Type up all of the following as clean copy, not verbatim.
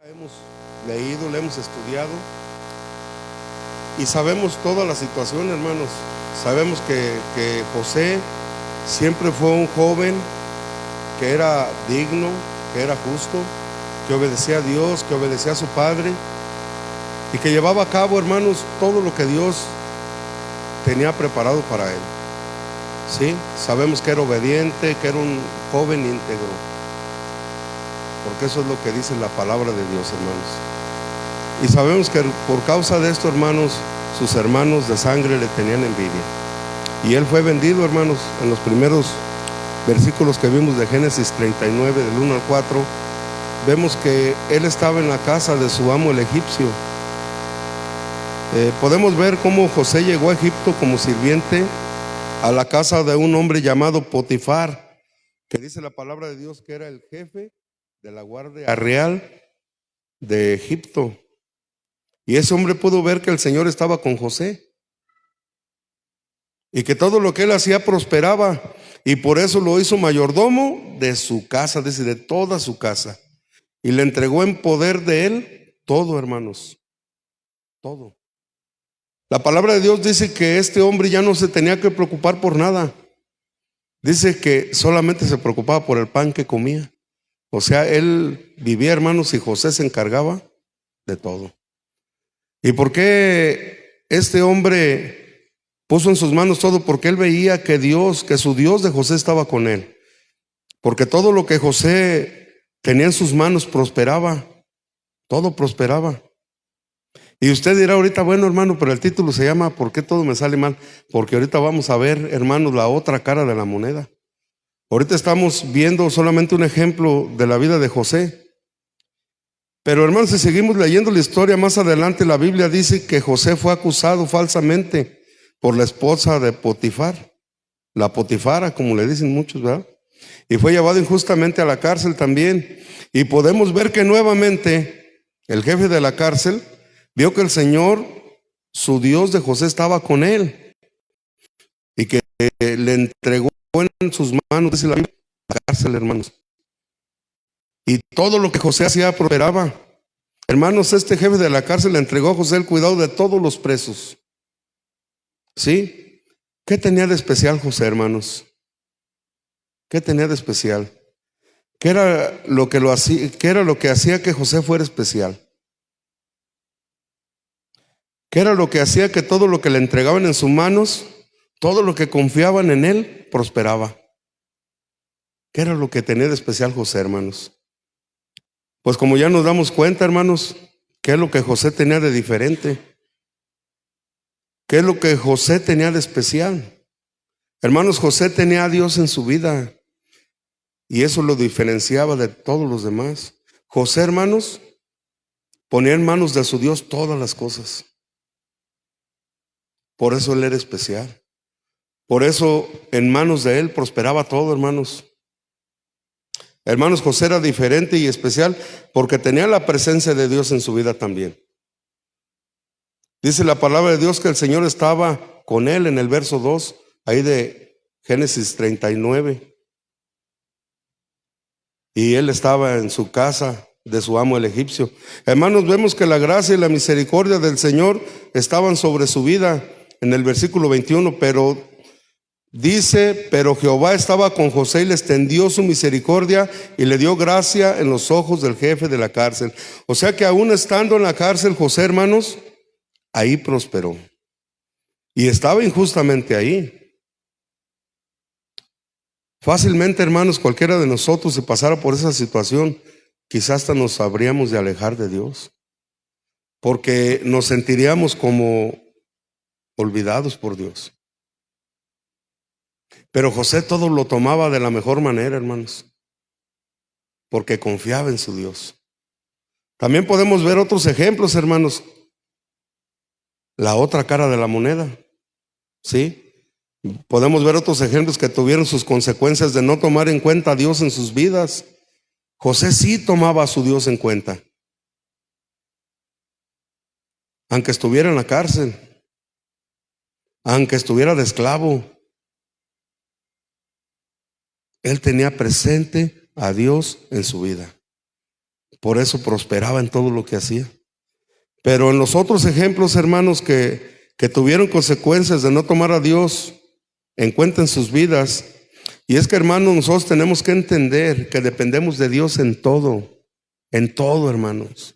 Hemos leído, la hemos estudiado y sabemos toda la situación, hermanos. Sabemos que José siempre fue un joven que era digno, que era justo, que obedecía a Dios, que obedecía a su padre y que llevaba a cabo, hermanos, todo lo que Dios tenía preparado para él. Sí, sabemos que era obediente, que era un joven íntegro, porque eso es lo que dice la palabra de Dios, hermanos. Y sabemos que por causa de esto, hermanos, sus hermanos de sangre le tenían envidia. Y él fue vendido, hermanos. En los primeros versículos que vimos de Génesis 39, del 1 al 4, vemos que él estaba en la casa de su amo el egipcio. Podemos ver cómo José llegó a Egipto como sirviente a la casa de un hombre llamado Potifar, que dice la palabra de Dios que era el jefe de la guardia real de Egipto. Y ese hombre pudo ver que el Señor estaba con José y que todo lo que él hacía prosperaba, y por eso lo hizo mayordomo de su casa, dice, de toda su casa, y le entregó en poder de él todo, hermanos, todo. La palabra de Dios dice que este hombre ya no se tenía que preocupar por nada. Dice que solamente se preocupaba por el pan que comía. O sea, él vivía, hermanos, y José se encargaba de todo. ¿Y por qué este hombre puso en sus manos todo? Porque él veía que Dios, que su Dios de José estaba con él. Porque todo lo que José tenía en sus manos prosperaba. Todo prosperaba. Y usted dirá ahorita, bueno, hermano, pero el título se llama ¿por qué todo me sale mal? Porque ahorita vamos a ver, hermanos, la otra cara de la moneda. Ahorita estamos viendo solamente un ejemplo de la vida de José. Pero, hermanos, si seguimos leyendo la historia más adelante, la Biblia dice que José fue acusado falsamente por la esposa de Potifar, la Potifara, como le dicen muchos, ¿verdad? Y fue llevado injustamente a la cárcel también. Y podemos ver que nuevamente el jefe de la cárcel vio que el Señor, su Dios de José, estaba con él y que le entregó en sus manos, dice la Biblia, la cárcel, hermanos. Y todo lo que José hacía prosperaba. Hermanos, este jefe de la cárcel le entregó a José el cuidado de todos los presos. ¿Sí? ¿Qué tenía de especial José, hermanos? ¿Qué tenía de especial? ¿Qué era lo que lo hacía, qué era lo que hacía que José fuera especial? ¿Qué era lo que hacía que todo lo que le entregaban en sus manos, todo lo que confiaban en él, prosperaba? ¿Qué era lo que tenía de especial José, hermanos? Pues como ya nos damos cuenta, hermanos, ¿qué es lo que José tenía de diferente? ¿Qué es lo que José tenía de especial? Hermanos, José tenía a Dios en su vida y eso lo diferenciaba de todos los demás. José, hermanos, ponía en manos de su Dios todas las cosas. Por eso él era especial. Por eso en manos de él prosperaba todo, hermanos. Hermanos, José era diferente y especial porque tenía la presencia de Dios en su vida también. Dice la palabra de Dios que el Señor estaba con él en el verso 2, ahí de Génesis 39. Y él estaba en su casa de su amo el egipcio. Hermanos, vemos que la gracia y la misericordia del Señor estaban sobre su vida en el versículo 21, pero dice, pero Jehová estaba con José y le extendió su misericordia y le dio gracia en los ojos del jefe de la cárcel. O sea que aún estando en la cárcel, José, hermanos, ahí prosperó. Y estaba injustamente ahí. Fácilmente, hermanos, cualquiera de nosotros, si pasara por esa situación, quizás hasta nos habríamos de alejar de Dios, porque nos sentiríamos como olvidados por Dios. Pero José todo lo tomaba de la mejor manera, hermanos, porque confiaba en su Dios. También podemos ver otros ejemplos, hermanos. La otra cara de la moneda, ¿sí? Podemos ver otros ejemplos que tuvieron sus consecuencias de no tomar en cuenta a Dios en sus vidas. José sí tomaba a su Dios en cuenta, aunque estuviera en la cárcel, aunque estuviera de esclavo. Él tenía presente a Dios en su vida. Por eso prosperaba en todo lo que hacía. Pero en los otros ejemplos, hermanos, que tuvieron consecuencias de no tomar a Dios en cuenta en sus vidas, y es que, hermanos, nosotros tenemos que entender que dependemos de Dios en todo, hermanos.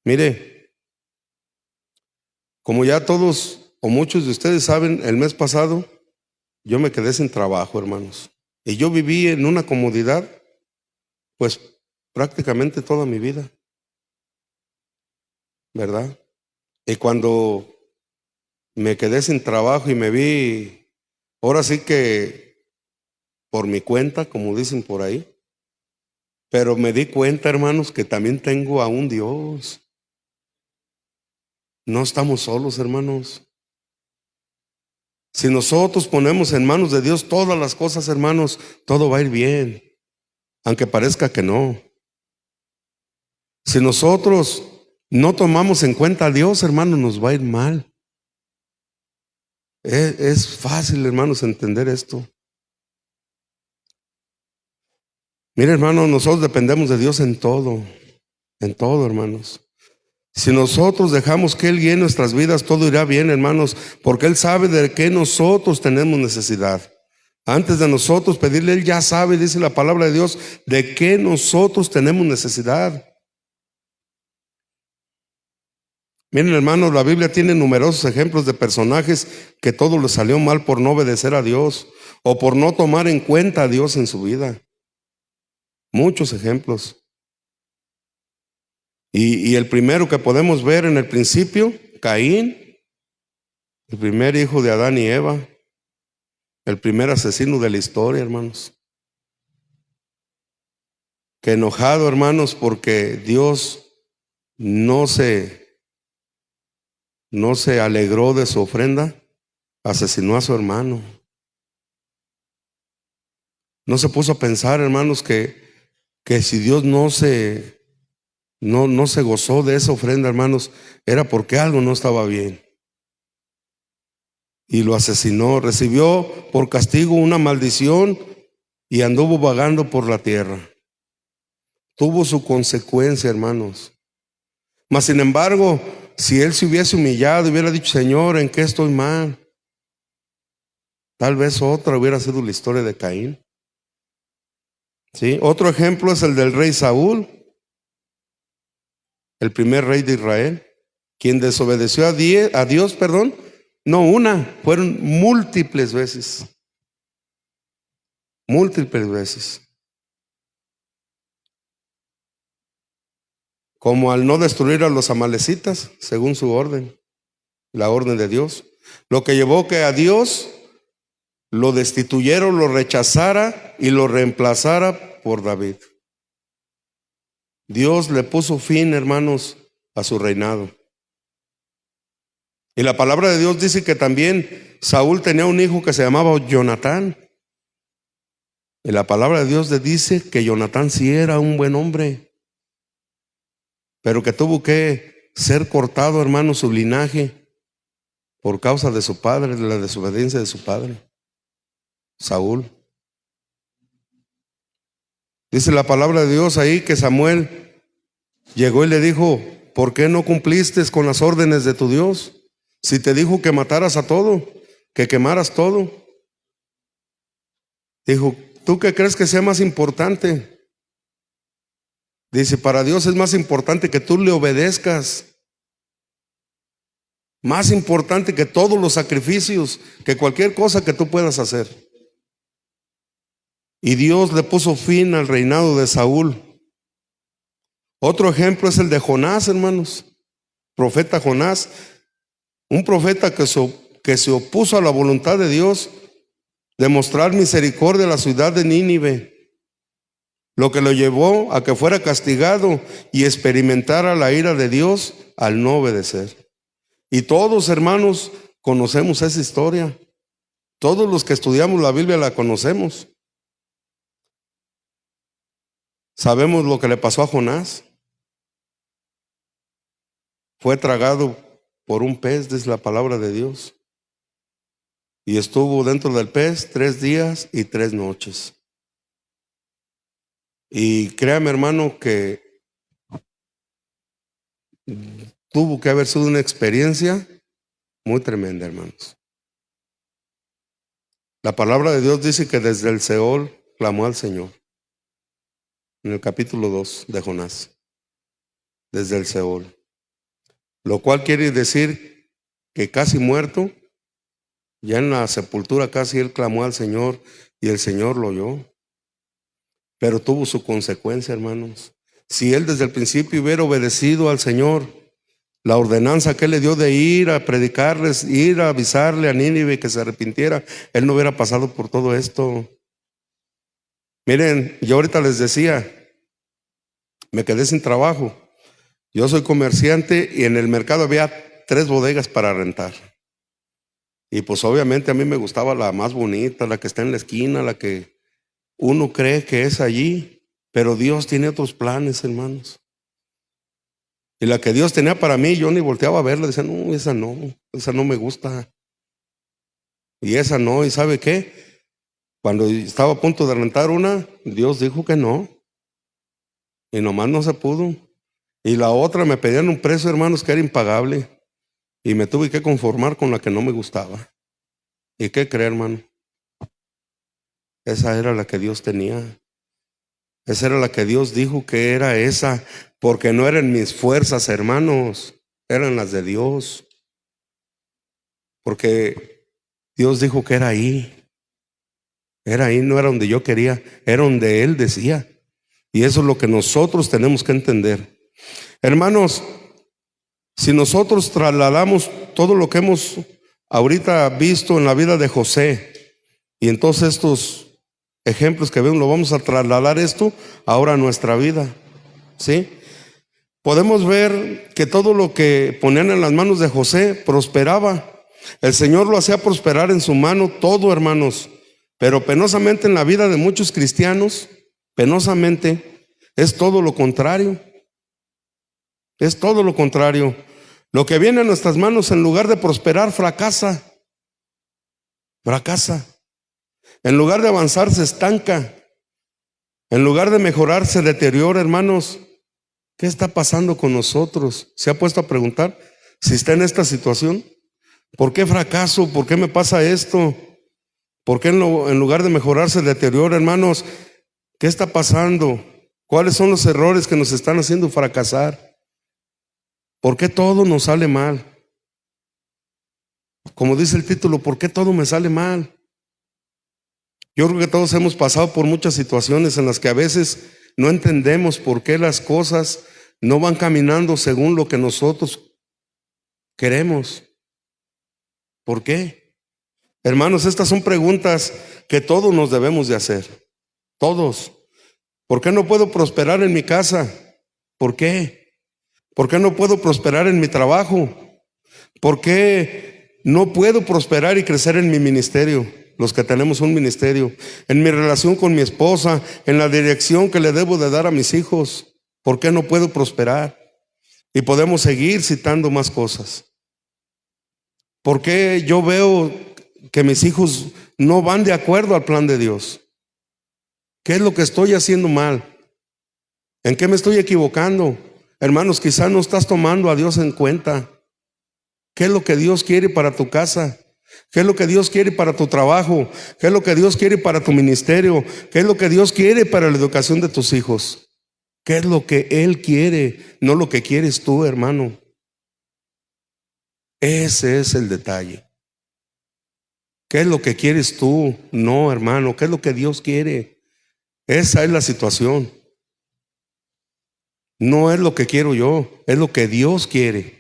Mire, como ya todos o muchos de ustedes saben, el mes pasado yo me quedé sin trabajo, hermanos, y yo viví en una comodidad, pues prácticamente toda mi vida, ¿verdad? Y cuando me quedé sin trabajo y me vi, ahora sí que por mi cuenta, como dicen por ahí, pero me di cuenta, hermanos, que también tengo a un Dios. No estamos solos, hermanos. Si nosotros ponemos en manos de Dios todas las cosas, hermanos, todo va a ir bien, aunque parezca que no. Si nosotros no tomamos en cuenta a Dios, hermanos, nos va a ir mal. Es fácil, hermanos, entender esto. Mire, hermanos, nosotros dependemos de Dios en todo, hermanos. Si nosotros dejamos que Él guíe nuestras vidas, todo irá bien, hermanos, porque Él sabe de qué nosotros tenemos necesidad. Antes de nosotros pedirle, Él ya sabe, dice la palabra de Dios, de qué nosotros tenemos necesidad. Miren, hermanos, la Biblia tiene numerosos ejemplos de personajes que todo les salió mal por no obedecer a Dios o por no tomar en cuenta a Dios en su vida. Muchos ejemplos. Y el primero que podemos ver en el principio, Caín, el primer hijo de Adán y Eva, el primer asesino de la historia, hermanos. Que enojado, hermanos, porque Dios no se alegró de su ofrenda, asesinó a su hermano. No se puso a pensar, hermanos, que si Dios no se gozó de esa ofrenda, hermanos, era porque algo no estaba bien. Y lo asesinó, recibió por castigo una maldición y anduvo vagando por la tierra. Tuvo su consecuencia, hermanos. Mas sin embargo, si él se hubiese humillado y hubiera dicho, Señor, ¿en qué estoy mal? Tal vez otra hubiera sido la historia de Caín. ¿Sí? Otro ejemplo es el del rey Saúl, el primer rey de Israel, quien desobedeció a Dios, no una, fueron múltiples veces. Múltiples veces. Como al no destruir a los amalecitas, según su orden, la orden de Dios. Lo que llevó que a Dios lo destituyera, lo rechazara y lo reemplazara por David. Dios le puso fin, hermanos, a su reinado. Y la palabra de Dios dice que también Saúl tenía un hijo que se llamaba Jonatán. Y la palabra de Dios le dice que Jonatán sí era un buen hombre, pero que tuvo que ser cortado, hermanos, su linaje por causa de su padre, de la desobediencia de su padre, Saúl. Dice la palabra de Dios ahí que Samuel llegó y le dijo, ¿por qué no cumpliste con las órdenes de tu Dios? Si te dijo que mataras a todo, que quemaras todo. Dijo, ¿tú qué crees que sea más importante? Dice, para Dios es más importante que tú le obedezcas. Más importante que todos los sacrificios, que cualquier cosa que tú puedas hacer. Y Dios le puso fin al reinado de Saúl. Otro ejemplo es el de Jonás, hermanos. Profeta Jonás, un profeta que se opuso a la voluntad de Dios de mostrar misericordia a la ciudad de Nínive, lo que lo llevó a que fuera castigado y experimentara la ira de Dios al no obedecer. Y todos, hermanos, conocemos esa historia. Todos los que estudiamos la Biblia la conocemos. Sabemos lo que le pasó a Jonás. Fue tragado por un pez, dice la palabra de Dios. Y estuvo dentro del pez 3 días y 3 noches. Y créame, hermano, que tuvo que haber sido una experiencia muy tremenda, hermanos. La palabra de Dios dice que desde el Seol clamó al Señor. En el capítulo 2 de Jonás. Desde el Seol. Lo cual quiere decir que casi muerto, ya en la sepultura casi él clamó al Señor y el Señor lo oyó. Pero tuvo su consecuencia, hermanos. Si él desde el principio hubiera obedecido al Señor, la ordenanza que él le dio de ir a predicarles, ir a avisarle a Nínive que se arrepintiera, él no hubiera pasado por todo esto. Miren, yo ahorita les decía, me quedé sin trabajo. Yo soy comerciante y en el mercado había 3 bodegas para rentar. Y pues obviamente a mí me gustaba la más bonita, la que está en la esquina, la que uno cree que es allí, pero Dios tiene otros planes, hermanos. Y la que Dios tenía para mí, yo ni volteaba a verla, decía, no, esa no me gusta. Y esa no, ¿y sabe qué? Cuando estaba a punto de rentar una, Dios dijo que no. Y nomás no se pudo. Y la otra me pedían un precio, hermanos, que era impagable. Y me tuve que conformar con la que no me gustaba. ¿Y qué creer, hermano? Esa era la que Dios tenía. Esa era la que Dios dijo que era esa. Porque no eran mis fuerzas, hermanos. Eran las de Dios. Porque Dios dijo que era ahí. Era ahí, no era donde yo quería. Era donde Él decía. Y eso es lo que nosotros tenemos que entender. Hermanos, si nosotros trasladamos todo lo que hemos ahorita visto en la vida de José, y entonces estos ejemplos que vemos, lo vamos a trasladar esto ahora a nuestra vida, ¿sí? Podemos ver que todo lo que ponían en las manos de José prosperaba. El Señor lo hacía prosperar en su mano todo, hermanos. Pero penosamente en la vida de muchos cristianos, penosamente, es todo lo contrario. Es todo lo contrario. Lo que viene a nuestras manos en lugar de prosperar, fracasa. Fracasa. En lugar de avanzar, se estanca. En lugar de mejorar, se deteriora, hermanos. ¿Qué está pasando con nosotros? ¿Se ha puesto a preguntar si está en esta situación? ¿Por qué fracaso? ¿Por qué me pasa esto? ¿Por qué en lugar de mejorar se deteriora, hermanos? ¿Qué está pasando? ¿Cuáles son los errores que nos están haciendo fracasar? ¿Por qué todo nos sale mal? Como dice el título, ¿por qué todo me sale mal? Yo creo que todos hemos pasado por muchas situaciones en las que a veces no entendemos por qué las cosas no van caminando según lo que nosotros queremos. ¿Por qué? Hermanos, estas son preguntas que todos nos debemos de hacer. Todos. ¿Por qué no puedo prosperar en mi casa? ¿Por qué? ¿Por qué no puedo prosperar en mi trabajo? ¿Por qué no puedo prosperar y crecer en mi ministerio? Los que tenemos un ministerio, en mi relación con mi esposa, en la dirección que le debo de dar a mis hijos. ¿Por qué no puedo prosperar? Y podemos seguir citando más cosas. ¿Por qué yo veo que mis hijos no van de acuerdo al plan de Dios? ¿Qué es lo que estoy haciendo mal? ¿En qué me estoy equivocando? Hermanos, quizás no estás tomando a Dios en cuenta. ¿Qué es lo que Dios quiere para tu casa? ¿Qué es lo que Dios quiere para tu trabajo? ¿Qué es lo que Dios quiere para tu ministerio? ¿Qué es lo que Dios quiere para la educación de tus hijos? ¿Qué es lo que Él quiere? No lo que quieres tú, hermano. Ese es el detalle. ¿Qué es lo que quieres tú? No, hermano. ¿Qué es lo que Dios quiere? Esa es la situación. No es lo que quiero yo, es lo que Dios quiere.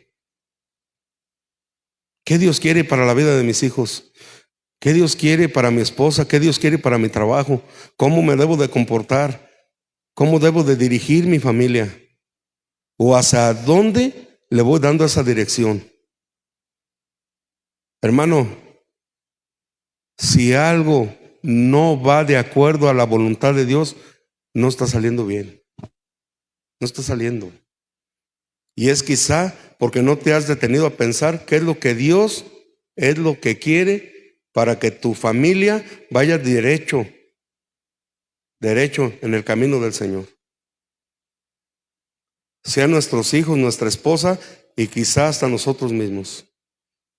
¿Qué Dios quiere para la vida de mis hijos? ¿Qué Dios quiere para mi esposa? ¿Qué Dios quiere para mi trabajo? ¿Cómo me debo de comportar? ¿Cómo debo de dirigir mi familia? ¿O hacia dónde le voy dando esa dirección? Hermano, si algo no va de acuerdo a la voluntad de Dios, no está saliendo bien. No está saliendo. Y es quizá porque no te has detenido a pensar qué es lo que Dios es lo que quiere para que tu familia vaya derecho en el camino del Señor. sean nuestros hijos, nuestra esposa y quizá hasta nosotros mismos.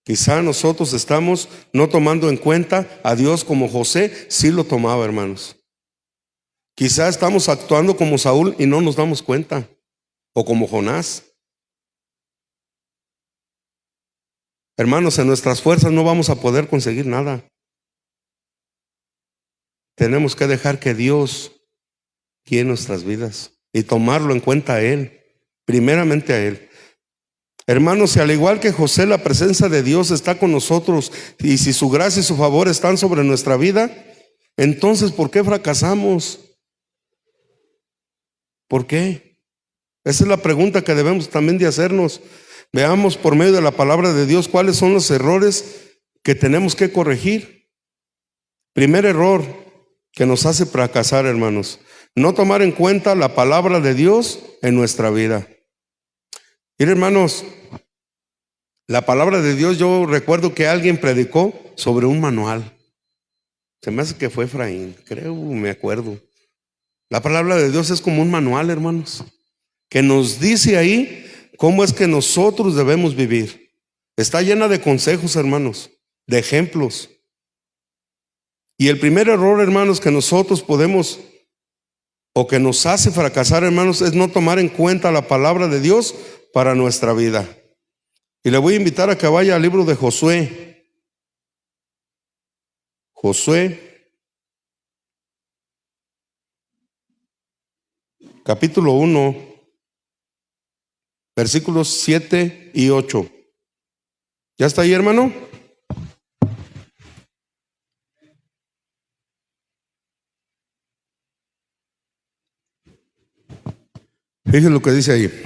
Quizá nosotros estamos no tomando en cuenta a Dios como José sí lo tomaba, hermanos. Quizá estamos actuando como Saúl y no nos damos cuenta, o como Jonás. Hermanos, en nuestras fuerzas no vamos a poder conseguir nada. Tenemos que dejar que Dios guíe nuestras vidas y tomarlo en cuenta a Él, primeramente a Él. Hermanos, si al igual que José la presencia de Dios está con nosotros y si su gracia y su favor están sobre nuestra vida, entonces ¿por qué fracasamos? ¿Por qué? Esa es la pregunta que debemos también de hacernos. Veamos por medio de la palabra de Dios cuáles son los errores que tenemos que corregir. Primer error que nos hace fracasar, hermanos: no tomar en cuenta la palabra de Dios en nuestra vida. Miren, hermanos, la palabra de Dios, yo recuerdo que alguien predicó sobre un manual. Se me hace que fue Efraín, creo, me acuerdo. La palabra de Dios es como un manual, hermanos, que nos dice ahí cómo es que nosotros debemos vivir. Está llena de consejos, hermanos, de ejemplos. Y el primer error, hermanos, que nosotros podemos o que nos hace fracasar, hermanos, es no tomar en cuenta la palabra de Dios para nuestra vida. Y le voy a invitar a que vaya al libro de Josué. Josué, capítulo 1, versículos 7 y 8. ¿Ya está ahí, hermano? Fíjense lo que dice ahí.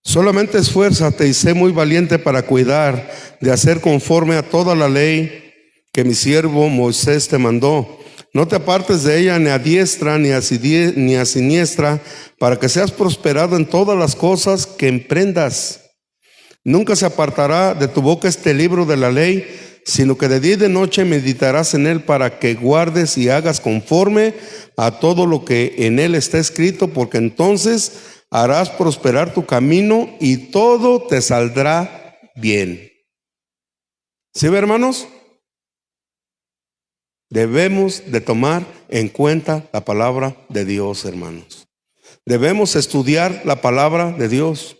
Solamente esfuérzate y sé muy valiente para cuidar de hacer conforme a toda la ley que mi siervo Moisés te mandó. No te apartes de ella ni a diestra ni a siniestra, para que seas prosperado en todas las cosas que emprendas. Nunca se apartará de tu boca este libro de la ley, sino que de día y de noche meditarás en él, para que guardes y hagas conforme a todo lo que en él está escrito, porque entonces harás prosperar tu camino y todo te saldrá bien. ¿Sí ve, hermanos? Debemos de tomar en cuenta la palabra de Dios, hermanos. Debemos estudiar la palabra de Dios.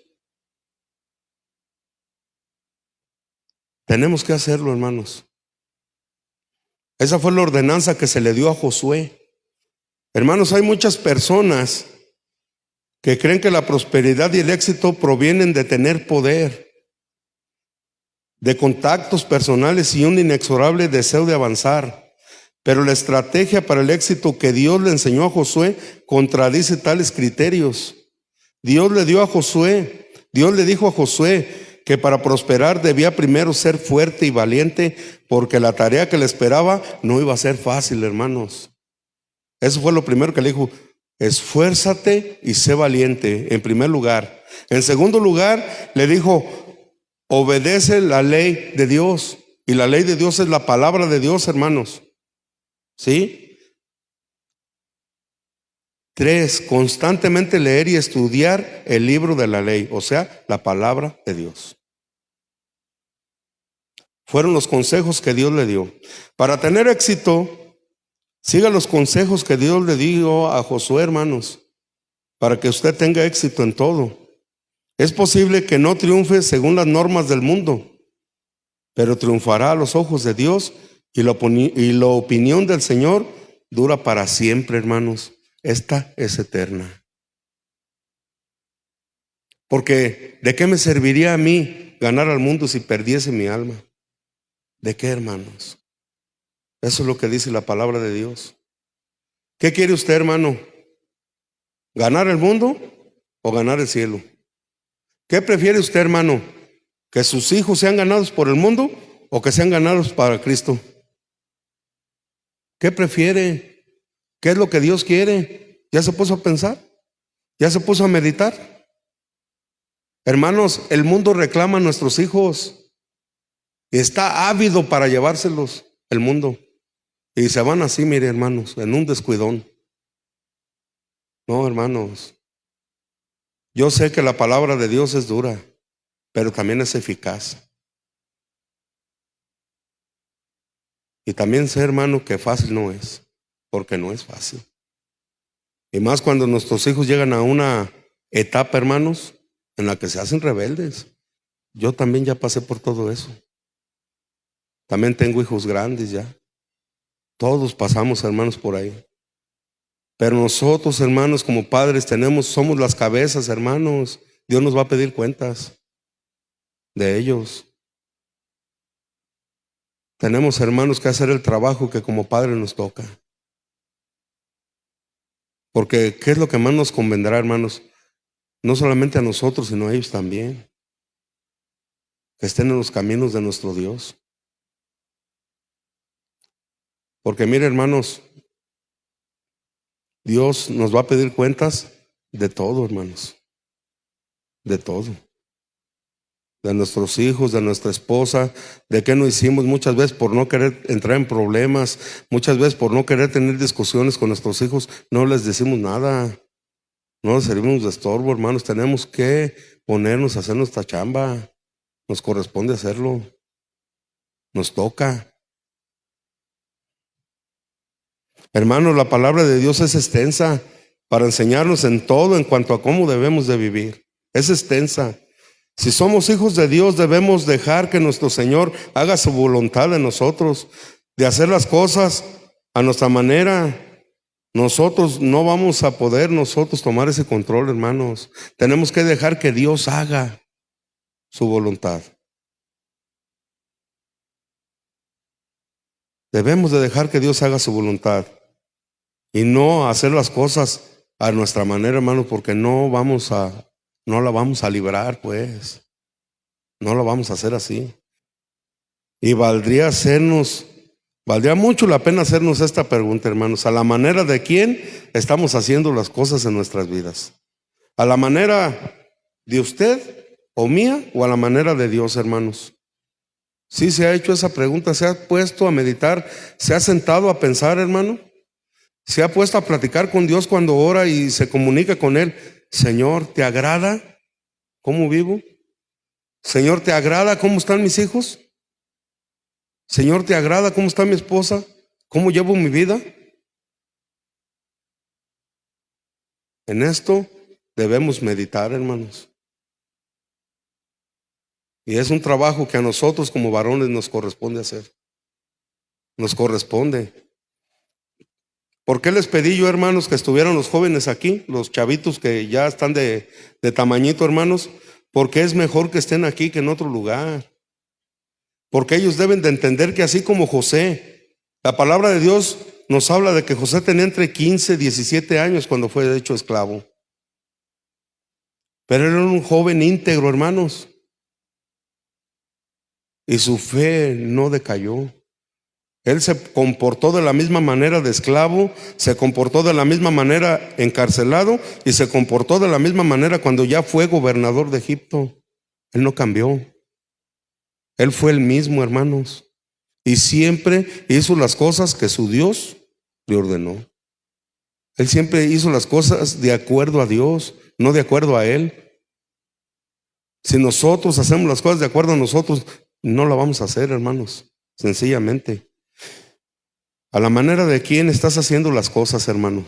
Tenemos que hacerlo, hermanos. Esa fue la ordenanza que se le dio a Josué. Hermanos, hay muchas personas que creen que la prosperidad y el éxito provienen de tener poder, de contactos personales y un inexorable deseo de avanzar. Pero la estrategia para el éxito que Dios le enseñó a Josué contradice tales criterios. Dios le dijo a Josué que para prosperar debía primero ser fuerte y valiente, porque la tarea que le esperaba no iba a ser fácil, hermanos. Eso fue lo primero que le dijo: esfuérzate y sé valiente, en primer lugar. En segundo lugar, le dijo: obedece la ley de Dios. Y la ley de Dios es la palabra de Dios, hermanos. ¿Sí? 3, constantemente leer y estudiar el libro de la ley, o sea, la palabra de Dios. Fueron los consejos que Dios le dio. Para tener éxito, siga los consejos que Dios le dio a Josué, hermanos, para que usted tenga éxito en todo. Es posible que no triunfe según las normas del mundo, pero triunfará a los ojos de Dios, y la opinión del Señor dura para siempre, hermanos. Esta es eterna. Porque ¿de qué me serviría a mí ganar al mundo si perdiese mi alma? ¿De qué, hermanos? Eso es lo que dice la palabra de Dios. ¿Qué quiere usted, hermano? ¿Ganar el mundo o ganar el cielo? ¿Qué prefiere usted, hermano? ¿Que sus hijos sean ganados por el mundo o que sean ganados para Cristo? ¿Qué prefiere? ¿Qué es lo que Dios quiere? ¿Ya se puso a pensar? ¿Ya se puso a meditar? Hermanos, el mundo reclama a nuestros hijos. Está ávido para llevárselos el mundo. Y se van así, mire, hermanos, en un descuidón. No, hermanos. Yo sé que la palabra de Dios es dura, pero también es eficaz. Y también sé, hermano, que fácil no es, porque no es fácil. Y más cuando nuestros hijos llegan a una etapa, hermanos, en la que se hacen rebeldes. Yo también ya pasé por todo eso. También tengo hijos grandes ya. Todos pasamos, hermanos, por ahí. Pero nosotros, hermanos, como padres, somos las cabezas, hermanos. Dios nos va a pedir cuentas de ellos. Tenemos, hermanos, que hacer el trabajo que como padres nos toca. Porque, ¿qué es lo que más nos convendrá, hermanos? No solamente a nosotros, sino a ellos también. Que estén en los caminos de nuestro Dios. Porque, mire, hermanos, Dios nos va a pedir cuentas de todo, hermanos. De todo. De nuestros hijos, de nuestra esposa, de qué no hicimos muchas veces por no querer entrar en problemas, muchas veces por no querer tener discusiones con nuestros hijos, no les decimos nada, no les servimos de estorbo, hermanos. Tenemos que ponernos a hacer nuestra chamba, nos corresponde hacerlo, nos toca. Hermanos, la palabra de Dios es extensa para enseñarnos en todo en cuanto a cómo debemos de vivir. Es extensa. Si somos hijos de Dios, debemos dejar que nuestro Señor haga su voluntad en nosotros, de hacer las cosas a nuestra manera. Nosotros no vamos a poder tomar ese control, hermanos. Tenemos que dejar que Dios haga su voluntad. Debemos de dejar que Dios haga su voluntad y no hacer las cosas a nuestra manera, hermanos, porque no la vamos a librar, pues. No la vamos a hacer así. Y valdría mucho la pena hacernos esta pregunta, hermanos. ¿A la manera de quién estamos haciendo las cosas en nuestras vidas? ¿A la manera de usted o mía o a la manera de Dios, hermanos? Sí se ha hecho esa pregunta, se ha puesto a meditar, se ha sentado a pensar, hermano. Se ha puesto a platicar con Dios cuando ora y se comunica con Él. Señor, ¿te agrada cómo vivo? Señor, ¿te agrada cómo están mis hijos? Señor, ¿te agrada cómo está mi esposa? ¿Cómo llevo mi vida? En esto debemos meditar, hermanos. Y es un trabajo que a nosotros como varones nos corresponde hacer. Nos corresponde. ¿Por qué les pedí yo, hermanos, que estuvieran los jóvenes aquí, los chavitos que ya están de tamañito, hermanos? Porque es mejor que estén aquí que en otro lugar. Porque ellos deben de entender que así como José, la palabra de Dios nos habla de que José tenía entre 15 y 17 años cuando fue hecho esclavo. Pero era un joven íntegro, hermanos. Y su fe no decayó. Él se comportó de la misma manera de esclavo, se comportó de la misma manera encarcelado y se comportó de la misma manera cuando ya fue gobernador de Egipto. Él no cambió. Él fue el mismo, hermanos. Y siempre hizo las cosas que su Dios le ordenó. Él siempre hizo las cosas de acuerdo a Dios, no de acuerdo a él. Si nosotros hacemos las cosas de acuerdo a nosotros, no la vamos a hacer, hermanos, sencillamente. A la manera de quién estás haciendo las cosas, hermano.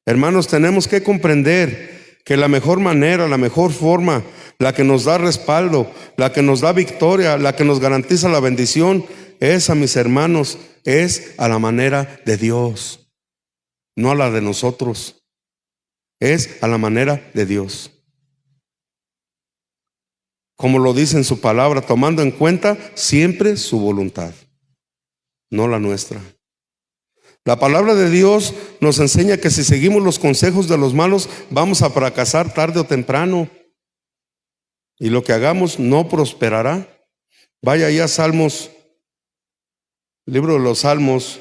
Hermanos, tenemos que comprender que la mejor manera, la mejor forma, la que nos da respaldo, la que nos da victoria, la que nos garantiza la bendición, es a mis hermanos, es a la manera de Dios, no a la de nosotros, es a la manera de Dios. Como lo dice en su palabra, tomando en cuenta siempre su voluntad, no la nuestra. La palabra de Dios nos enseña que si seguimos los consejos de los malos, vamos a fracasar tarde o temprano. Y lo que hagamos no prosperará. Vaya ahí a Salmos, libro de los Salmos,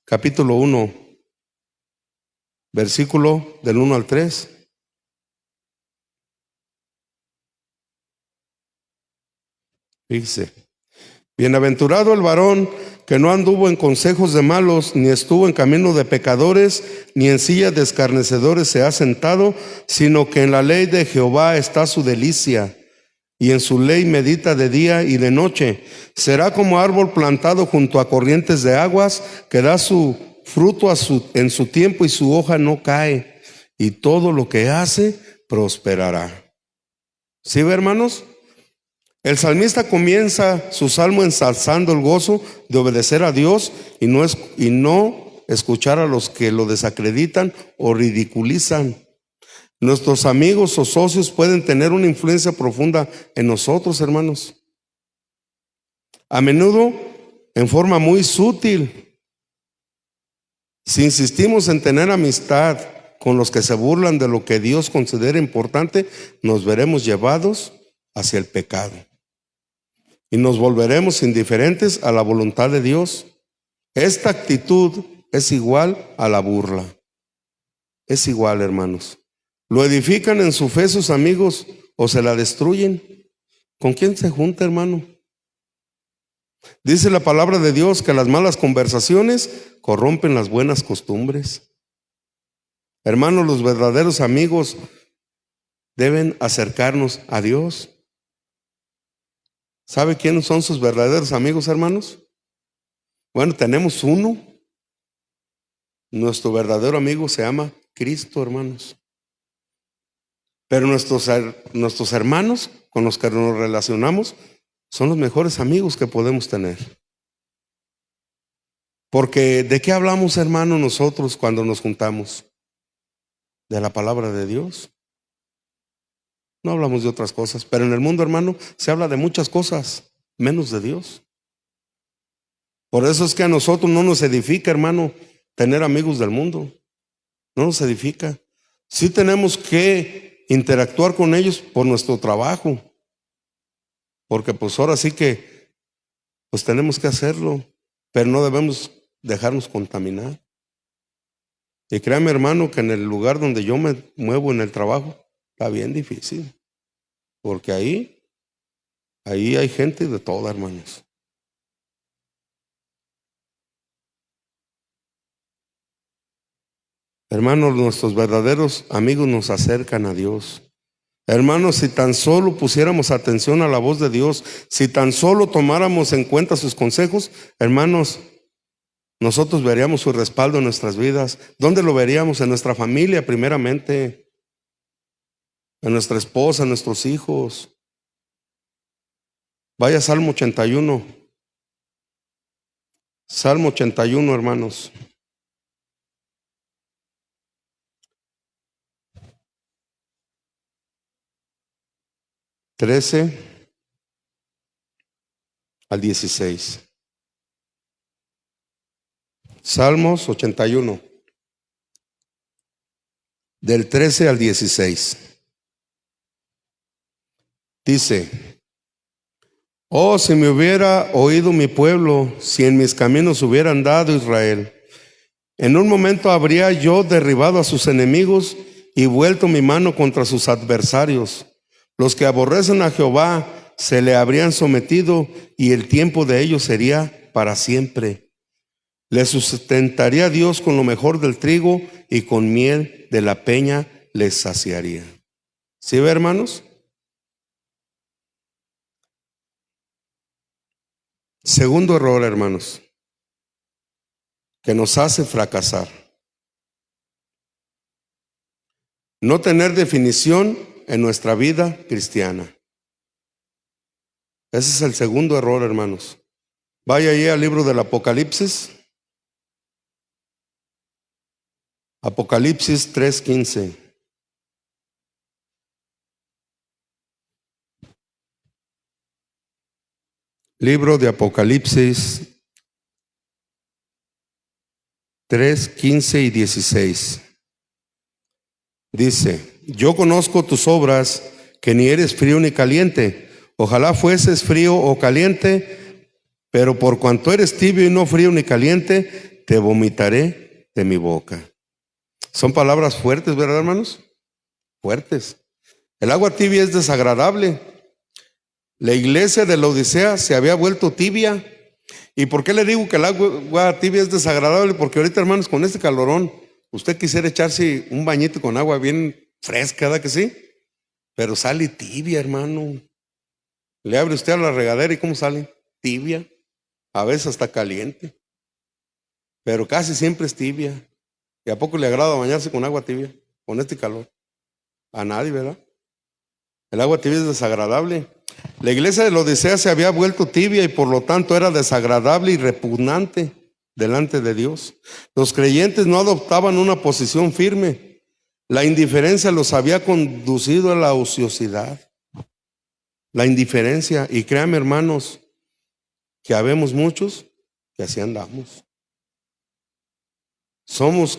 capítulo 1, versículo del 1 al 3. Fíjese. Bienaventurado el varón que no anduvo en consejos de malos, ni estuvo en camino de pecadores, ni en silla de escarnecedores se ha sentado, sino que en la ley de Jehová está su delicia, y en su ley medita de día y de noche. Será como árbol plantado junto a corrientes de aguas, que da su fruto en su tiempo y su hoja no cae, y todo lo que hace prosperará. ¿Sí ve, hermanos? El salmista comienza su salmo ensalzando el gozo de obedecer a Dios y no escuchar a los que lo desacreditan o ridiculizan. Nuestros amigos o socios pueden tener una influencia profunda en nosotros, hermanos. A menudo en forma muy sutil. Si insistimos en tener amistad con los que se burlan de lo que Dios considera importante, nos veremos llevados hacia el pecado y nos volveremos indiferentes a la voluntad de Dios. Esta actitud es igual a la burla. Es igual, hermanos. ¿Lo edifican en su fe sus amigos o se la destruyen? ¿Con quién se junta, hermano? Dice la palabra de Dios que las malas conversaciones corrompen las buenas costumbres. Hermanos, los verdaderos amigos deben acercarnos a Dios. ¿Sabe quiénes son sus verdaderos amigos, hermanos? Bueno, tenemos uno. Nuestro verdadero amigo se llama Cristo, hermanos. Pero nuestros hermanos con los que nos relacionamos son los mejores amigos que podemos tener. Porque ¿de qué hablamos, hermano, nosotros cuando nos juntamos? De la palabra de Dios. No hablamos de otras cosas, pero en el mundo, hermano, se habla de muchas cosas, menos de Dios. Por eso es que a nosotros no nos edifica, hermano, tener amigos del mundo. No nos edifica. Sí tenemos que interactuar con ellos por nuestro trabajo, porque pues ahora sí que pues tenemos que hacerlo, pero no debemos dejarnos contaminar. Y créame, hermano, que en el lugar donde yo me muevo en el trabajo está bien difícil, porque ahí hay gente de toda, hermanos. Hermanos, nuestros verdaderos amigos nos acercan a Dios. Hermanos, si tan solo pusiéramos atención a la voz de Dios, si tan solo tomáramos en cuenta sus consejos, hermanos, nosotros veríamos su respaldo en nuestras vidas. ¿Dónde lo veríamos? En nuestra familia primeramente, en nuestra esposa, en nuestros hijos. Vaya Salmo 81. Salmo 81, hermanos. (13 al 16). Salmos 81, del 13 al 16. Dice: oh, si me hubiera oído mi pueblo, si en mis caminos hubiera andado Israel, en un momento habría yo derribado a sus enemigos y vuelto mi mano contra sus adversarios. Los que aborrecen a Jehová se le habrían sometido y el tiempo de ellos sería para siempre. Les sustentaría Dios con lo mejor del trigo y con miel de la peña les saciaría. ¿Sí ve, hermanos? Segundo error, hermanos, que nos hace fracasar: no tener definición en nuestra vida cristiana. Ese es el segundo error, hermanos. Vaya ahí al libro del Apocalipsis. Apocalipsis 3:15. Libro de Apocalipsis 3:15 y 16. Dice: yo conozco tus obras, que ni eres frío ni caliente. Ojalá fueses frío o caliente, pero por cuanto eres tibio y no frío ni caliente, te vomitaré de mi boca. Son palabras fuertes, ¿verdad, hermanos? Fuertes. El agua tibia es desagradable. La iglesia de la Odisea se había vuelto tibia ¿Y por qué le digo que el agua tibia es desagradable? Porque ahorita, hermanos, con este calorón, usted quisiera echarse un bañito con agua bien fresca, ¿verdad que sí? Pero sale tibia, hermano. Le abre usted a la regadera y ¿cómo sale? Tibia. A veces hasta caliente. Pero casi siempre es tibia. ¿Y a poco le agrada bañarse con agua tibia? Con este calor. A nadie, ¿verdad? El agua tibia es desagradable. La iglesia de la Odisea se había vuelto tibia y por lo tanto era desagradable y repugnante delante de Dios. Los creyentes no adoptaban una posición firme. La indiferencia los había conducido a la ociosidad. La indiferencia, y créanme, hermanos, que habemos muchos que así andamos. Somos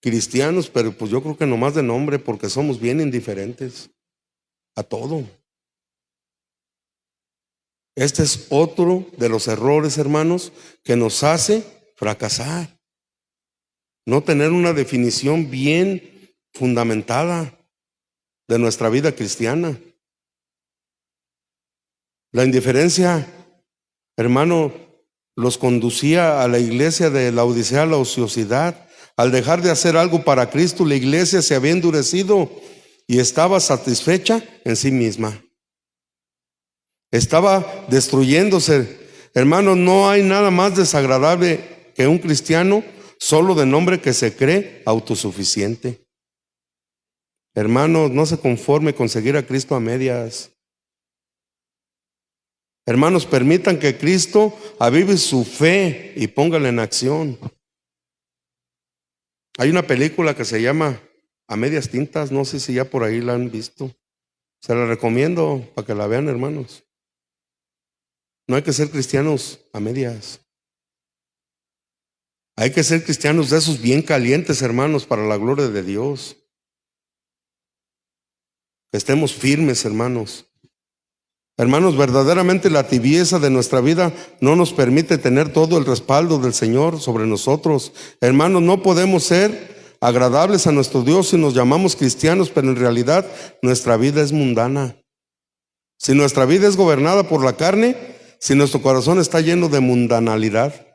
cristianos, pero pues yo creo que nomás de nombre, porque somos bien indiferentes a todo. Este es otro de los errores, hermanos, que nos hace fracasar. No tener una definición bien fundamentada de nuestra vida cristiana. La indiferencia, hermano, los conducía a la iglesia de la Odisea a la ociosidad. Al dejar de hacer algo para Cristo, la iglesia se había endurecido y estaba satisfecha en sí misma. Estaba destruyéndose. Hermano, no hay nada más desagradable que un cristiano solo de nombre que se cree autosuficiente. Hermanos, no se conforme con seguir a Cristo a medias. Hermanos, permitan que Cristo avive su fe y póngala en acción. Hay una película que se llama A Medias Tintas, no sé si ya por ahí la han visto. Se la recomiendo para que la vean, hermanos. No hay que ser cristianos a medias. Hay que ser cristianos de esos bien calientes, hermanos, para la gloria de Dios. Estemos firmes, hermanos. Hermanos, verdaderamente la tibieza de nuestra vida no nos permite tener todo el respaldo del Señor sobre nosotros. Hermanos, no podemos ser agradables a nuestro Dios si nos llamamos cristianos, pero en realidad nuestra vida es mundana. Si nuestra vida es gobernada por la carne, si nuestro corazón está lleno de mundanalidad,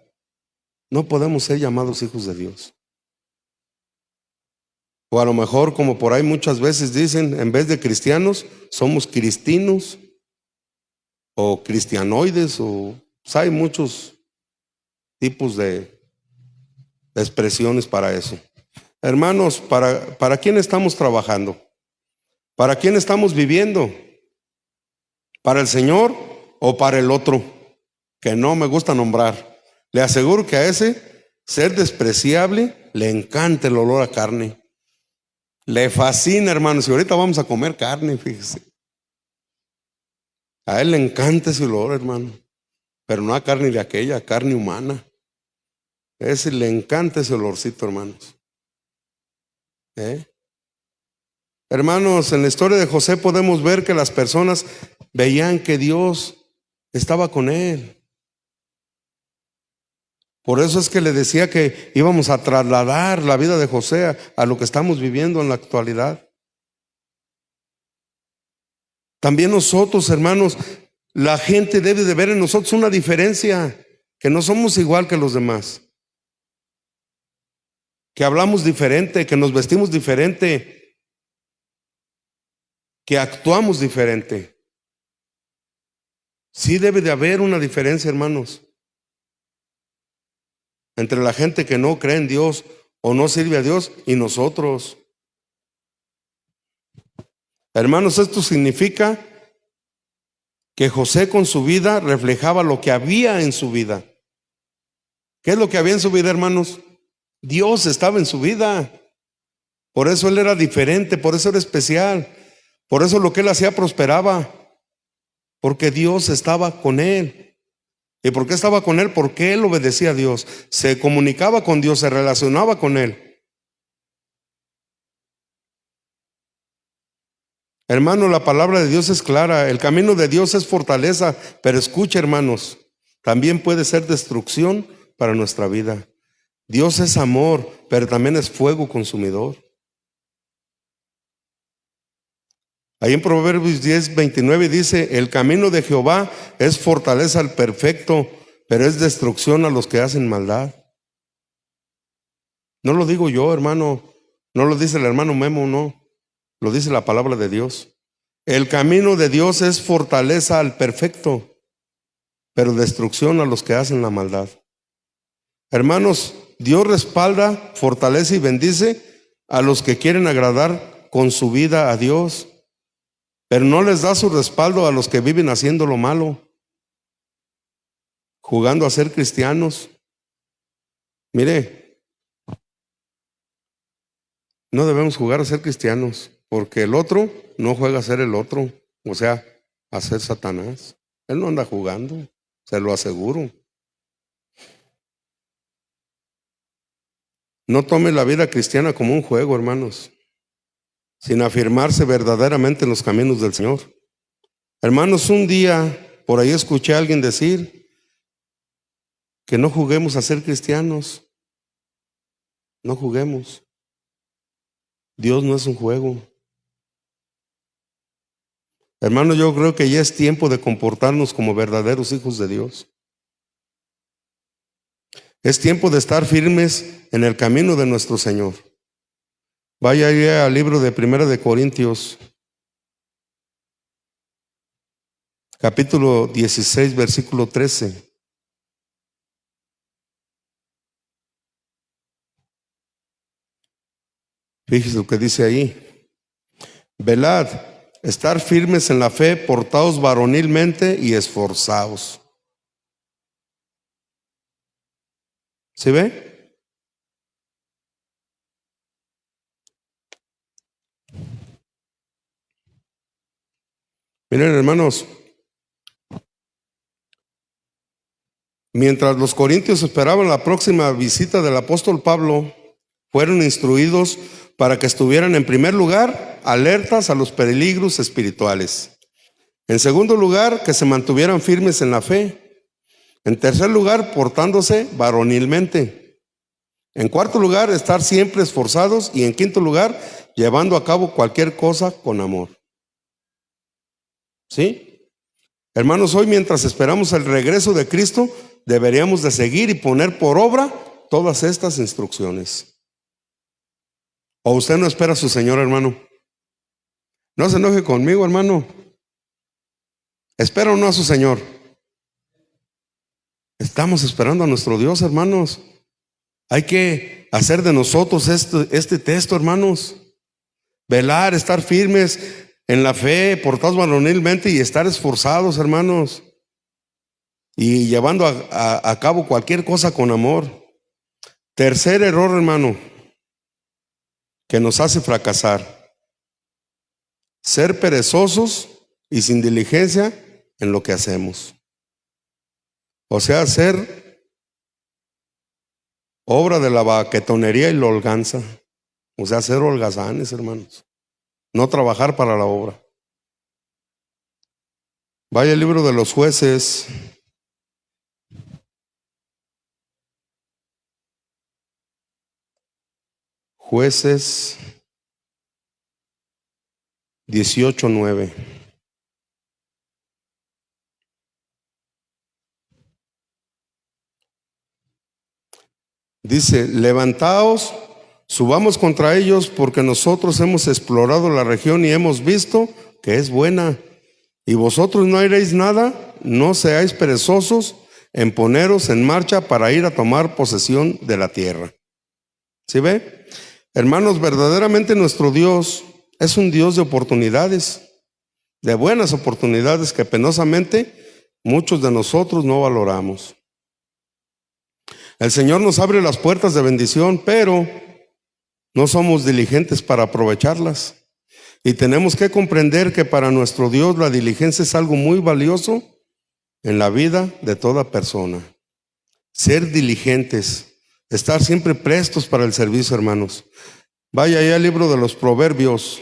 no podemos ser llamados hijos de Dios. O a lo mejor, como por ahí muchas veces dicen, en vez de cristianos, somos cristinos o cristianoides, o pues hay muchos tipos de expresiones para eso. Hermanos, ¿para quién estamos trabajando? ¿Para quién estamos viviendo? ¿Para el Señor o para el otro? Que no me gusta nombrar. Le aseguro que a ese ser despreciable le encanta el olor a carne. Le fascina, hermanos. Y ahorita vamos a comer carne, fíjese. A él le encanta ese olor, hermano. Pero no a carne de aquella, a carne humana. A ese le encanta ese olorcito, hermanos. Hermanos, en la historia de José podemos ver que las personas veían que Dios estaba con él. Por eso es que le decía que íbamos a trasladar la vida de José a lo que estamos viviendo en la actualidad. También nosotros, hermanos, la gente debe de ver en nosotros una diferencia, que no somos igual que los demás, que hablamos diferente, que nos vestimos diferente, que actuamos diferente. Sí debe de haber una diferencia, hermanos, entre la gente que no cree en Dios o no sirve a Dios y nosotros. Hermanos, esto significa que José con su vida reflejaba lo que había en su vida. ¿Qué es lo que había en su vida, hermanos? Dios estaba en su vida. Por eso él era diferente, por eso era especial. Por eso lo que él hacía prosperaba. Porque Dios estaba con él. ¿Y por qué estaba con él? Porque él obedecía a Dios. Se comunicaba con Dios, se relacionaba con él. Hermano, la palabra de Dios es clara. El camino de Dios es fortaleza. Pero escuche, hermanos, también puede ser destrucción para nuestra vida. Dios es amor, pero también es fuego consumidor. Ahí en Proverbios 10:29 dice: el camino de Jehová es fortaleza al perfecto, pero es destrucción a los que hacen maldad. No lo digo yo, hermano, no lo dice el hermano Memo, no, lo dice la palabra de Dios. El camino de Dios es fortaleza al perfecto, pero destrucción a los que hacen la maldad. Hermanos, Dios respalda, fortalece y bendice a los que quieren agradar con su vida a Dios, pero no les da su respaldo a los que viven haciendo lo malo, jugando a ser cristianos. Mire, no debemos jugar a ser cristianos, porque el otro no juega a ser el otro, o sea, a ser Satanás. Él no anda jugando, se lo aseguro. No tome la vida cristiana como un juego, hermanos, sin afirmarse verdaderamente en los caminos del Señor. Hermanos, un día por ahí escuché a alguien decir que no juguemos a ser cristianos. No juguemos. Dios no es un juego. Hermanos, yo creo que ya es tiempo de comportarnos como verdaderos hijos de Dios. Es tiempo de estar firmes en el camino de nuestro Señor. Vaya ahí al libro de 1 de Corintios, capítulo 16, versículo 13. Fíjese lo que dice ahí. Velad, estar firmes en la fe, portaos varonilmente y esforzaos. ¿Sí ve? Miren, hermanos, mientras los corintios esperaban la próxima visita del apóstol Pablo, fueron instruidos para que estuvieran en primer lugar alertas a los peligros espirituales. En segundo lugar, que se mantuvieran firmes en la fe. En tercer lugar, portándose varonilmente. En cuarto lugar, estar siempre esforzados. Y en quinto lugar, llevando a cabo cualquier cosa con amor. ¿Sí? Hermanos, hoy mientras esperamos el regreso de Cristo, deberíamos de seguir y poner por obra todas estas instrucciones. ¿O usted no espera a su Señor, hermano? No se enoje conmigo, hermano. ¿Espera o no a su Señor? Estamos esperando a nuestro Dios, hermanos. Hay que hacer de nosotros este texto, hermanos. Velar, estar firmes en la fe, portados varonilmente y estar esforzados, hermanos. Y llevando a cabo cualquier cosa con amor. Tercer error, hermano, que nos hace fracasar. Ser perezosos y sin diligencia en lo que hacemos. O sea, hacer obra de la baquetonería y la holganza. O sea, ser holgazanes, hermanos. No trabajar para la obra. Vaya al libro de los Jueces. Jueces 18:9. Dice, levantaos, subamos contra ellos, porque nosotros hemos explorado la región y hemos visto que es buena. Y vosotros no haréis nada, no seáis perezosos en poneros en marcha para ir a tomar posesión de la tierra. ¿Sí ve? Hermanos, verdaderamente nuestro Dios es un Dios de oportunidades, de buenas oportunidades que penosamente muchos de nosotros no valoramos. El Señor nos abre las puertas de bendición, pero no somos diligentes para aprovecharlas. Y tenemos que comprender que para nuestro Dios la diligencia es algo muy valioso en la vida de toda persona. Ser diligentes, estar siempre prestos para el servicio, hermanos. Vaya allá al libro de los Proverbios.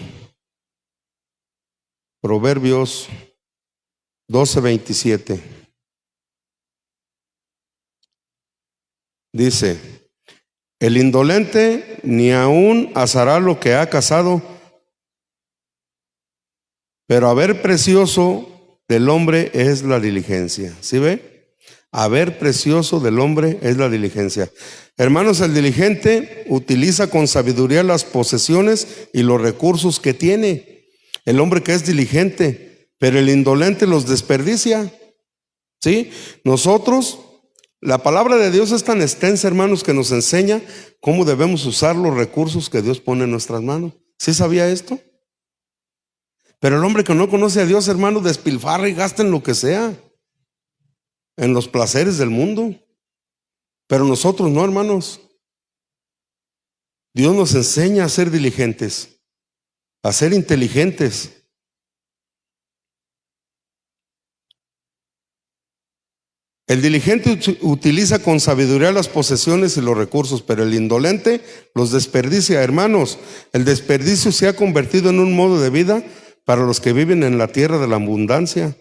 Proverbios 12:27. Dice, el indolente ni aún asará lo que ha cazado, pero haber precioso del hombre es la diligencia. ¿Sí ve? Haber precioso del hombre es la diligencia. Hermanos, el diligente utiliza con sabiduría las posesiones y los recursos que tiene. El hombre que es diligente, pero el indolente los desperdicia. ¿Sí? Nosotros, la palabra de Dios es tan extensa, hermanos, que nos enseña cómo debemos usar los recursos que Dios pone en nuestras manos. ¿Sí sabía esto? Pero el hombre que no conoce a Dios, hermano, despilfarra y gasta en lo que sea, en los placeres del mundo. Pero nosotros no, hermanos. Dios nos enseña a ser diligentes, a ser inteligentes. El diligente utiliza con sabiduría las posesiones y los recursos, pero el indolente los desperdicia. Hermanos, el desperdicio se ha convertido en un modo de vida para los que viven en la tierra de la abundancia,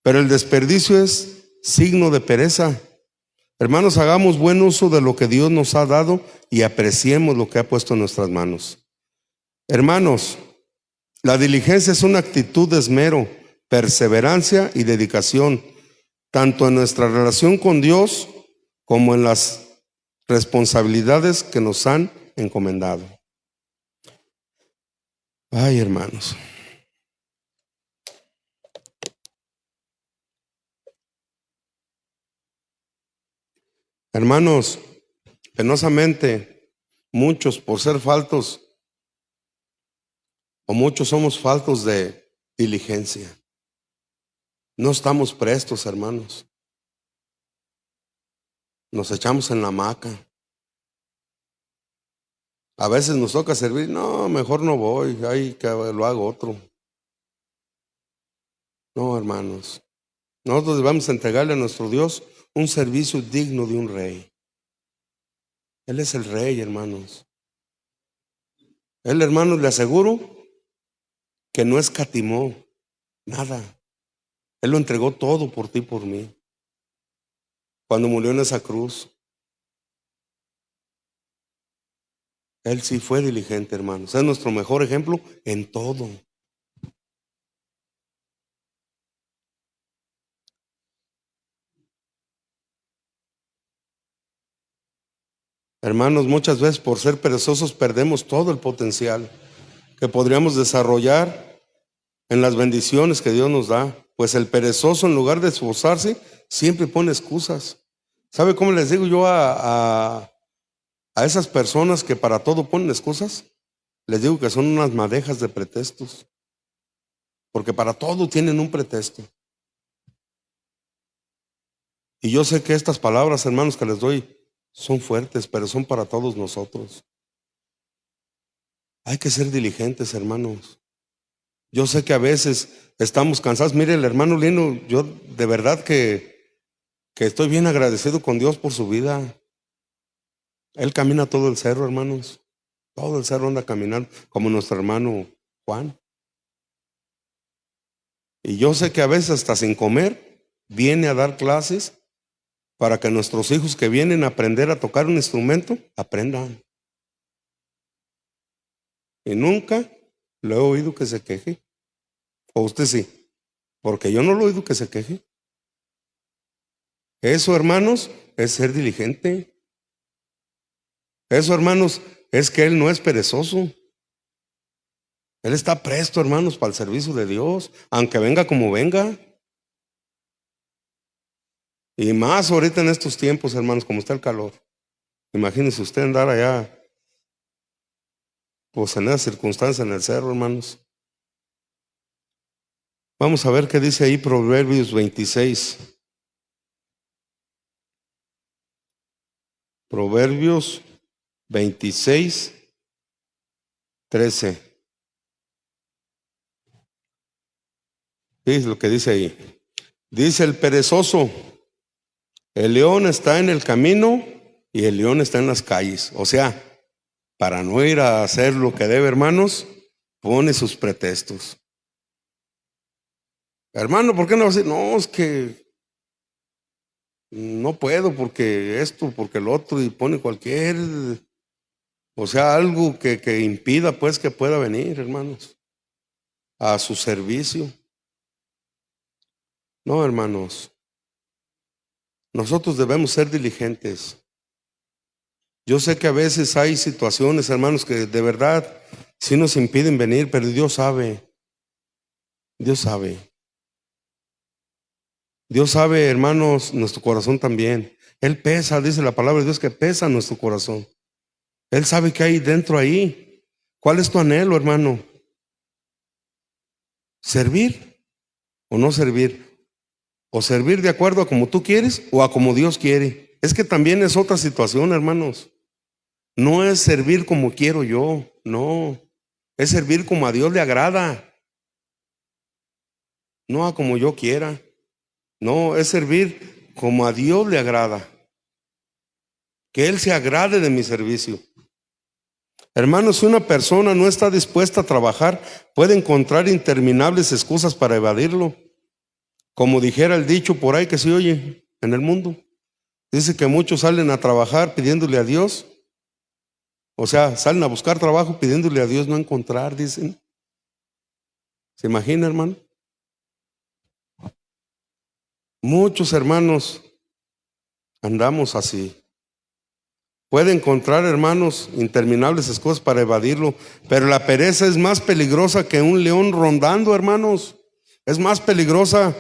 pero el desperdicio es signo de pereza. Hermanos, hagamos buen uso de lo que Dios nos ha dado y apreciemos lo que ha puesto en nuestras manos. Hermanos, la diligencia es una actitud de esmero, perseverancia y dedicación, tanto en nuestra relación con Dios como en las responsabilidades que nos han encomendado. Ay, hermanos. Hermanos, penosamente, muchos por ser faltos, o muchos somos faltos de diligencia. No estamos prestos, hermanos. Nos echamos en la hamaca. A veces nos toca servir, no, mejor no voy, ay, que lo haga otro. No, hermanos. Nosotros debemos entregarle a nuestro Dios un servicio digno de un rey. Él es el rey, hermanos. Él, hermanos, le aseguro que no escatimó nada. Él lo entregó todo por ti y por mí. Cuando murió en esa cruz, Él sí fue diligente, hermanos. Es nuestro mejor ejemplo en todo. Hermanos, muchas veces por ser perezosos perdemos todo el potencial que podríamos desarrollar en las bendiciones que Dios nos da. Pues el perezoso, en lugar de esforzarse, siempre pone excusas. ¿Sabe cómo les digo yo a esas personas que para todo ponen excusas? Les digo que son unas madejas de pretextos, porque para todo tienen un pretexto. Y yo sé que estas palabras, hermanos, que les doy son fuertes, pero son para todos nosotros. Hay que ser diligentes, hermanos. Yo sé que a veces estamos cansados. Mire, el hermano Lino, yo de verdad que estoy bien agradecido con Dios por su vida. Él camina todo el cerro, hermanos. Todo el cerro anda caminando, como nuestro hermano Juan. Y yo sé que a veces hasta sin comer viene a dar clases para que nuestros hijos que vienen a aprender a tocar un instrumento, aprendan. Y nunca lo he oído que se queje. O usted sí, porque yo no lo he oído que se queje. Eso, hermanos, es ser diligente. Eso, hermanos, es que Él no es perezoso. Él está presto, hermanos, para el servicio de Dios, aunque venga como venga. Y más ahorita en estos tiempos, hermanos, como está el calor. Imagínense usted andar allá, pues en esa circunstancia en el cerro, hermanos. Vamos a ver qué dice ahí Proverbios 26. Proverbios 26, 13. Es lo que dice ahí. Dice el perezoso: el león está en el camino y el león está en las calles. O sea, para no ir a hacer lo que debe, hermanos, pone sus pretextos. Hermano, ¿por qué no va a decir? No, es que no puedo porque esto, porque el otro, y pone cualquier, o sea, algo que impida pues que pueda venir, hermanos, a su servicio. No, hermanos, Nosotros debemos ser diligentes. Yo sé que a veces hay situaciones, hermanos, que de verdad sí nos impiden venir, pero Dios sabe. Dios sabe. Dios sabe, hermanos, nuestro corazón también. Él pesa, dice la palabra de Dios, que pesa nuestro corazón. Él sabe qué hay dentro ahí. ¿Cuál es tu anhelo, hermano? ¿Servir o no servir? ¿O servir de acuerdo a como tú quieres o a como Dios quiere? Es que también es otra situación, hermanos. No es servir como quiero yo, no. Es servir como a Dios le agrada, no a como yo quiera. No, es servir como a Dios le agrada. Que Él se agrade de mi servicio. Hermanos, si una persona no está dispuesta a trabajar, puede encontrar interminables excusas para evadirlo. Como dijera el dicho por ahí que se oye en el mundo. Dice que muchos salen a trabajar pidiéndole a Dios. O sea, salen a buscar trabajo pidiéndole a Dios no encontrar, dicen. ¿Se imagina, hermano? Muchos hermanos andamos así. Puede encontrar, hermanos, interminables excusas para evadirlo, pero la pereza es más peligrosa que un león rondando, hermanos. Es más peligrosa.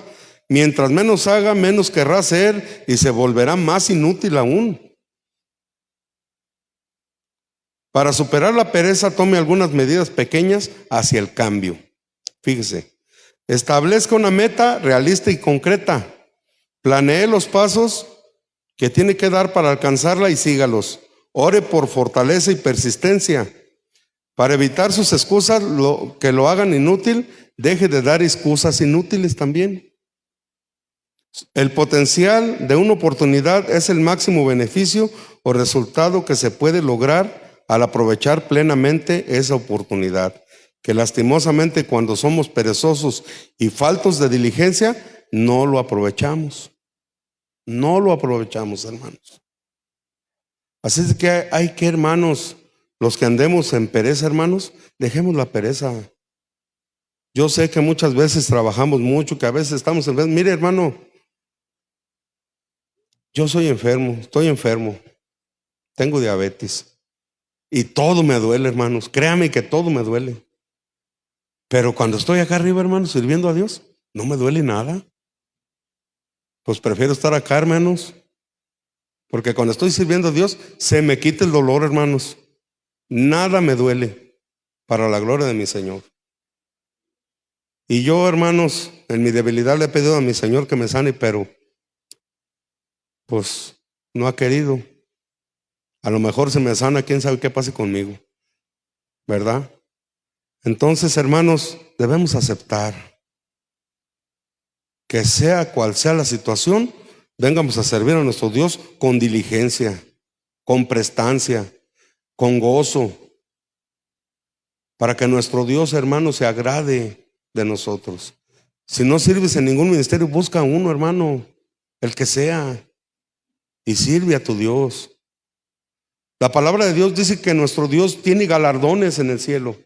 Mientras menos haga, menos querrá hacer y se volverá más inútil aún. Para superar la pereza, tome algunas medidas pequeñas hacia el cambio. Fíjese, establezca una meta realista y concreta. Planee los pasos que tiene que dar para alcanzarla y sígalos. Ore por fortaleza y persistencia. Para evitar sus excusas que lo hagan inútil, deje de dar excusas inútiles también. El potencial de una oportunidad es el máximo beneficio o resultado que se puede lograr al aprovechar plenamente esa oportunidad, que lastimosamente cuando somos perezosos y faltos de diligencia, no lo aprovechamos. No lo aprovechamos, hermanos. Así es que hay que, hermanos, los que andemos en pereza, hermanos, dejemos la pereza. Yo sé que muchas veces trabajamos mucho, que a veces estamos enfermos. Mire, hermano, yo soy enfermo, estoy enfermo, tengo diabetes. Y todo me duele, hermanos. Créame que todo me duele. Pero cuando estoy acá arriba, hermanos, sirviendo a Dios, no me duele nada. Pues prefiero estar acá, hermanos. Porque cuando estoy sirviendo a Dios, se me quita el dolor, hermanos. Nada me duele para la gloria de mi Señor. Y yo, hermanos, en mi debilidad le he pedido a mi Señor que me sane, pero pues no ha querido. A lo mejor se me sana, quién sabe qué pase conmigo, ¿verdad? Entonces, hermanos, debemos aceptar que sea cual sea la situación, vengamos a servir a nuestro Dios con diligencia, con prestancia, con gozo, para que nuestro Dios, hermano, se agrade de nosotros. Si no sirves en ningún ministerio, busca uno, hermano, el que sea, y sirve a tu Dios. La palabra de Dios dice que nuestro Dios tiene galardones en el cielo.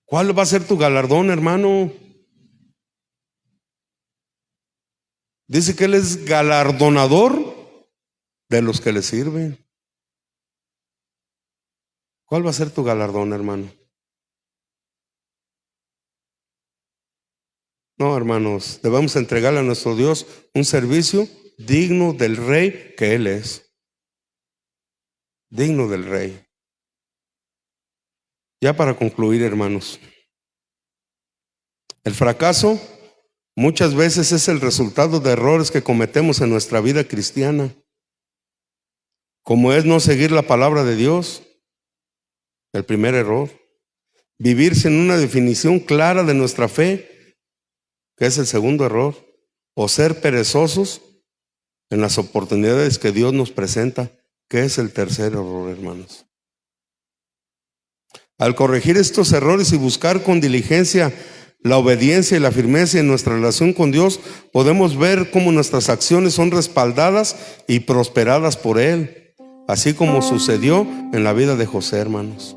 ¿Cuál va a ser tu galardón, hermano? Dice que Él es galardonador de los que le sirven. ¿Cuál va a ser tu galardón, hermano? No, hermanos, debemos entregarle a nuestro Dios un servicio digno del Rey que Él es. Digno del Rey. Ya para concluir, hermanos, el fracaso muchas veces es el resultado de errores que cometemos en nuestra vida cristiana, como es no seguir la palabra de Dios, el primer error. Vivir sin una definición clara de nuestra fe, que es el segundo error. O ser perezosos en las oportunidades que Dios nos presenta, que es el tercer error, hermanos. Al corregir estos errores y buscar con diligencia la obediencia y la firmeza en nuestra relación con Dios, podemos ver cómo nuestras acciones son respaldadas y prosperadas por Él, así como sucedió en la vida de José, hermanos.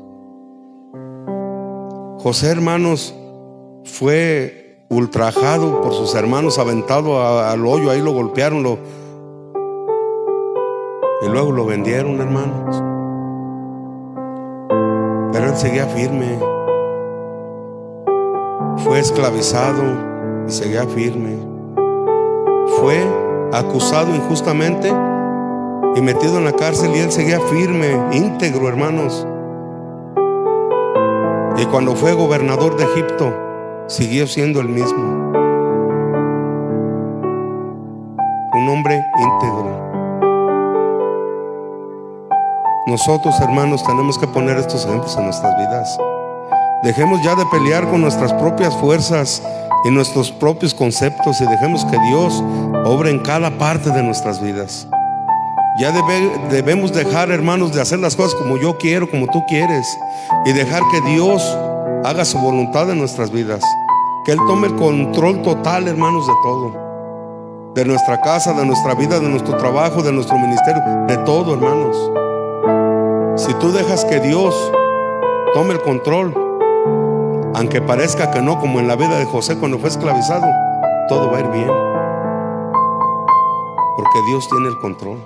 José, hermanos, fue ultrajado por sus hermanos, aventado al hoyo, ahí lo golpearon, Y luego lo vendieron, hermanos. Pero él seguía firme. Fue esclavizado y seguía firme. Fue acusado injustamente y metido en la cárcel, y él seguía firme, íntegro, hermanos. Y cuando fue gobernador de Egipto, siguió siendo el mismo. Un hombre íntegro. Nosotros, hermanos, tenemos que poner estos ejemplos en nuestras vidas. Dejemos ya de pelear con nuestras propias fuerzas y nuestros propios conceptos, y dejemos que Dios obre en cada parte de nuestras vidas. Ya debemos dejar, hermanos, de hacer las cosas como yo quiero, como tú quieres, y dejar que Dios haga su voluntad en nuestras vidas. Que Él tome el control total, hermanos, de todo. De nuestra casa, de nuestra vida, de nuestro trabajo, de nuestro ministerio, de todo, hermanos. Si tú dejas que Dios tome el control, aunque parezca que no, como en la vida de José cuando fue esclavizado, todo va a ir bien, porque Dios tiene el control.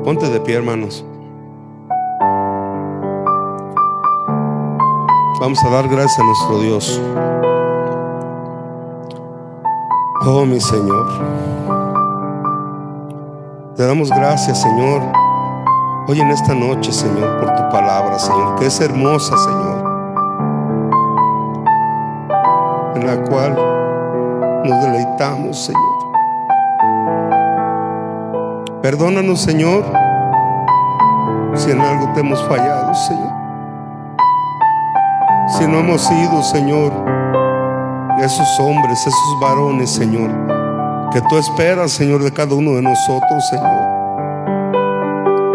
Ponte de pie, hermanos. Vamos a dar gracias a nuestro Dios. Oh, mi Señor, te damos gracias, Señor, hoy en esta noche, Señor, por tu palabra, Señor, que es hermosa, Señor, en la cual nos deleitamos, Señor. Perdónanos, Señor, si en algo te hemos fallado, Señor. Si no hemos sido, Señor, esos hombres, esos varones, Señor, que tú esperas, Señor, de cada uno de nosotros, Señor.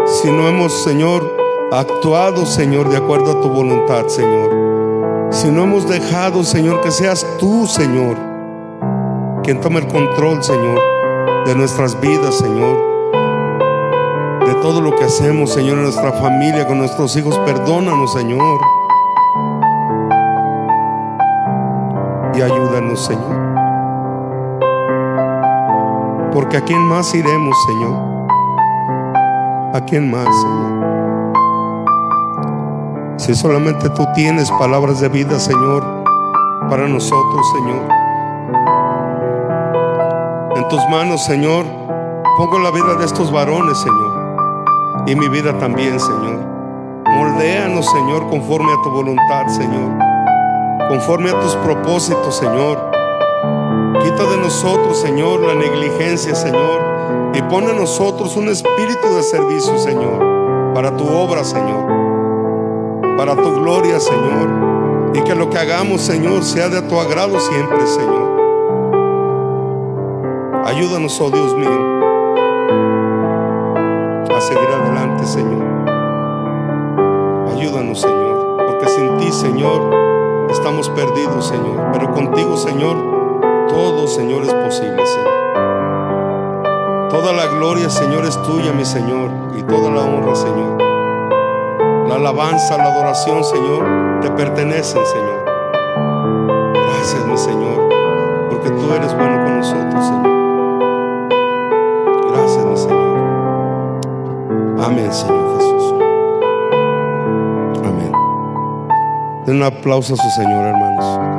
Si no hemos, Señor, actuado, Señor, de acuerdo a tu voluntad, Señor. Si no hemos dejado, Señor, que seas tú, Señor, quien tome el control, Señor, de nuestras vidas, Señor, de todo lo que hacemos, Señor, en nuestra familia, con nuestros hijos. Perdónanos, Señor, y ayúdanos, Señor, porque ¿a quién más iremos, Señor? ¿A quién más, Señor? Si solamente tú tienes palabras de vida, Señor, para nosotros, Señor. En tus manos, Señor, pongo la vida de estos varones, Señor, y mi vida también, Señor. Moldéanos, Señor, conforme a tu voluntad, Señor, conforme a tus propósitos, Señor. Quita de nosotros, Señor, la negligencia, Señor, y pon en nosotros un espíritu de servicio, Señor, para tu obra, Señor, para tu gloria, Señor, y que lo que hagamos, Señor, sea de tu agrado siempre, Señor. Ayúdanos, oh Dios mío, a seguir adelante, Señor. Ayúdanos, Señor, porque sin ti, Señor, estamos perdidos, Señor, pero contigo, Señor, todo, Señor, es posible, Señor. Toda la gloria, Señor, es tuya, mi Señor, y toda la honra, Señor. La alabanza, la adoración, Señor, te pertenecen, Señor. Gracias, mi Señor, porque tú eres bueno con nosotros, Señor. Gracias, mi Señor. Amén, Señor Jesús. Amén. Den un aplauso a su Señor, hermanos.